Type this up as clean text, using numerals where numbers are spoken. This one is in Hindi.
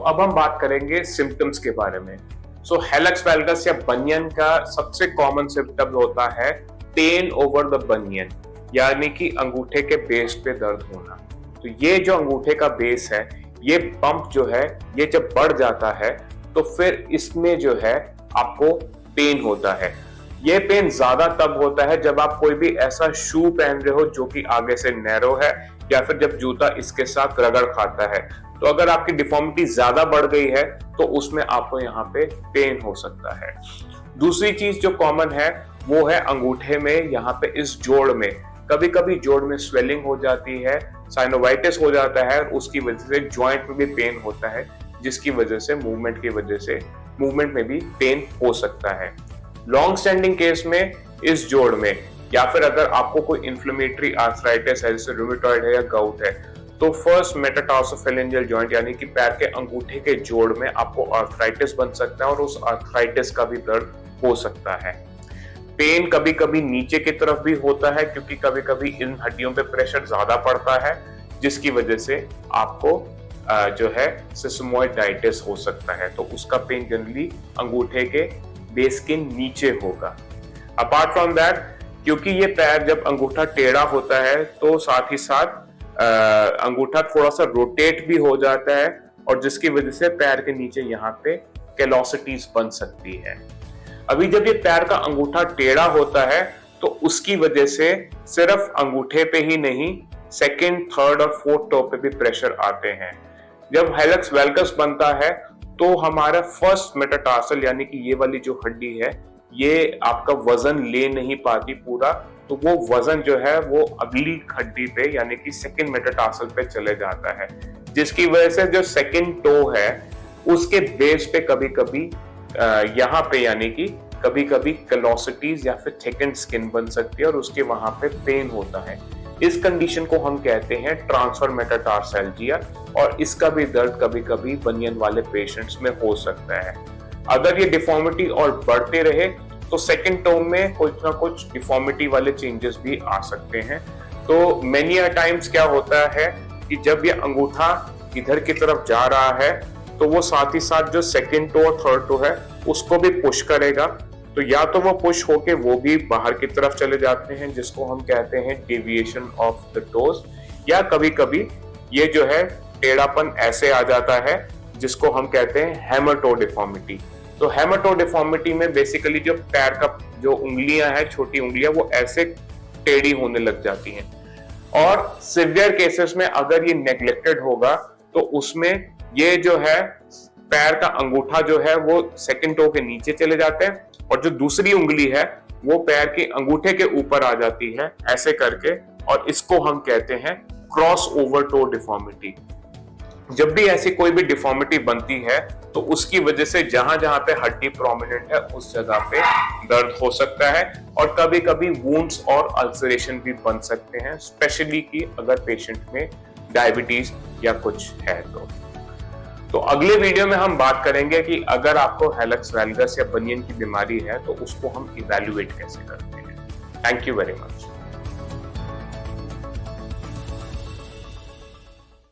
अब हम बात करेंगे सिम्टम्स के बारे में। हेलक्स वैल्गस या बनियन का सबसे कॉमन सिम्टम होता है पेन ओवर द बनियन, यानी कि अंगूठे के बेस पे दर्द होना। तो ये जो अंगूठे का बेस है, ये बम्प जो है, ये जब बढ़ जाता है तो फिर इसमें जो है आपको पेन होता है। ये पेन ज्यादा तब होता है जब आप कोई भी ऐसा शू पहन रहे हो जो कि आगे से नैरो है, या फिर जब जूता इसके साथ रगड़ खाता है। तो अगर आपकी डिफॉर्मिटी ज्यादा बढ़ गई है तो उसमें आपको यहाँ पे पेन हो सकता है। दूसरी चीज जो कॉमन है वो है अंगूठे में, यहाँ पे इस जोड़ में कभी कभी जोड़ में स्वेलिंग हो जाती है, साइनोवाइटिस हो जाता है, और उसकी वजह से जॉइंट में भी पेन होता है, जिसकी वजह से मूवमेंट में भी पेन हो सकता है। लॉन्ग स्टैंडिंग केस में इस जोड़ में, या फिर अगर आपको कोई इन्फ्लेमेटरी आर्थराइटिस है जैसे रूमेटॉइड है या गाउट है, तो फर्स्ट मेटाटार्सोफेरेंजियल जॉइंट यानी कि पैर के अंगूठे के जोड़ में आपको आर्थराइटिस बन सकता है और उस आर्थराइटिस का भी दर्द हो सकता है। पेन कभी कभी नीचे की तरफ भी होता है क्योंकि कभी कभी इन हड्डियों पे प्रेशर ज्यादा पड़ता है, जिसकी वजह से आपको जो है सिस्मोइडाइटिस हो सकता है। तो उसका पेन जनरली अंगूठे के बेस के नीचे होगा। अपार्ट फ्रॉम दैट, क्योंकि ये पैर जब अंगूठा टेढ़ा होता है तो साथ ही साथ अंगूठा थोड़ा सा रोटेट भी हो जाता है, और जिसकी वजह से पैर के नीचे यहाँ पे कैलोसिटीज बन सकती है। अभी जब ये पैर का अंगूठा टेढ़ा होता है तो उसकी वजह से सिर्फ अंगूठे पे ही नहीं, सेकंड, थर्ड और फोर्थ टो पे भी प्रेशर आते हैं। जब हेलक्स वैल्गस बनता है तो हमारा फर्स्ट मेटाटार्सल यानी कि ये वाली जो हड्डी है, ये आपका वजन ले नहीं पाती पूरा, तो वो वजन जो है वो अगली हड्डी पे यानी कि सेकंड मेटाटार्सल पे चले जाता है, जिसकी वजह से जो सेकंड टो है उसके बेस पे कभी कभी यहाँ पे यानी कि कभी कभी कैलोसिटीज या फिर थिकन्ड स्किन बन सकती है और उसके वहां पे पेन होता है। इस कंडीशन को हम कहते हैं ट्रांसफर मेटाटार्सैल्जिया, और इसका भी दर्द कभी कभी बनियन वाले पेशेंट्स में हो सकता है। अगर ये डिफॉर्मिटी और बढ़ते रहे तो सेकंड टो में कुछ ना कुछ डिफॉर्मिटी वाले चेंजेस भी आ सकते हैं। तो मेनी अ टाइम्स क्या होता है कि जब ये अंगूठा इधर की तरफ जा रहा है तो वो साथ ही साथ जो सेकंड टो और थर्ड टो है उसको भी पुश करेगा। तो या तो वो पुश होके वो भी बाहर की तरफ चले जाते हैं, जिसको हम कहते हैं डेविएशन ऑफ द टोज, या कभी कभी ये जो है टेढ़ापन ऐसे आ जाता है जिसको हम कहते हैं हेमर-टो डिफॉर्मिटी। तो हेमर-टो डिफॉर्मिटी में बेसिकली जो पैर का जो उंगलियां हैं, छोटी उंगलियां, वो ऐसे टेढ़ी होने लग जाती हैं। और सिवियर केसेस में अगर ये नेग्लेक्टेड होगा तो उसमें ये जो है पैर का अंगूठा जो है वो सेकंड टो के नीचे चले जाते हैं, और जो दूसरी उंगली है वो पैर के अंगूठे के ऊपर आ जाती है ऐसे करके, और इसको हम कहते हैं क्रॉस ओवर टो डिफॉर्मिटी। जब भी ऐसी कोई भी डिफॉर्मिटी बनती है तो उसकी वजह से जहां जहां पे हड्डी प्रोमिनेंट है उस जगह पे दर्द हो सकता है, और कभी कभी वुंड्स और अल्सरेशन भी बन सकते हैं, स्पेशली कि अगर पेशेंट में डायबिटीज या कुछ है तो अगले वीडियो में हम बात करेंगे कि अगर आपको हेलक्स वैल्गस या बनियन की बीमारी है तो उसको हम इवैल्यूएट कैसे करते हैं। Thank you very much.